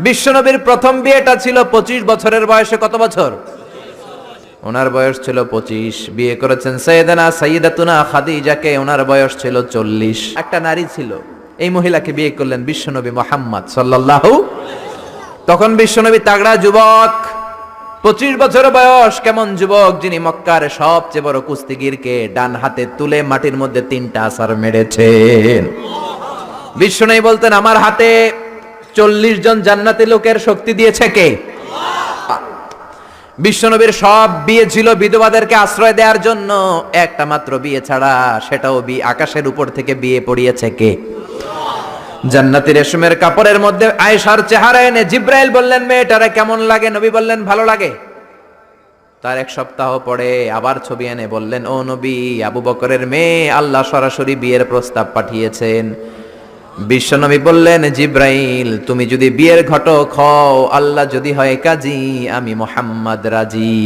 বিশ্বনবীর প্রথম বিয়েটা ছিল 25 বছরের বয়সে। কত বছর? ওনার বয়স ছিল 25। বিয়ে করেছেন সাইয়্যিদাতুনা খাদিজাকে, ওনার বয়স ছিল 40। একটা নারী ছিল, এই মহিলাকে বিয়ে করলেন বিশ্বনবী মুহাম্মদ সাল্লাল্লাহু। তখন বিশ্বনবী তাগড়া যুবক, 25 বছর বয়স। কেমন যুবক? যিনি মক্কার সবচেয়ে বড় কুস্তিগিরকে ডান হাতে তুলে মাটির মধ্যে 3টা আছাড় মেরেছেন। বিশ্বনবী বলতেন, আমার হাতে 40 জন জান্নাতি লোকের শক্তি দিয়েছে কে? বিশ্বনবীর সব বিয়ে ছিল বিধবাদেরকে আশ্রয় দেওয়ার জন্য, একটা মাত্র বিয়ে ছাড়া, সেটাও আকাশের উপর থেকে বিয়ে পড়িয়েছে কে? জান্নাতি রেশমের কাপড়ের মধ্যে আয়েশার চেহারা এনে জিব্রাইল বললেন, মেয়েটারে কেমন লাগে? নবী বললেন, ভালো লাগে। তার 1 সপ্তাহ পরে আবার ছবি এনে বললেন, ও নবী, আবু বকরের মেয়ে, আল্লাহ সরাসরি বিয়ের প্রস্তাব পাঠিয়েছেন। বিশ্বনবী বললেন, জিব্রাইল, তুমি যদি বিয়ের ঘটক হও, আল্লাহ যদি হয় কাজী, আমি মুহাম্মদ রাজি।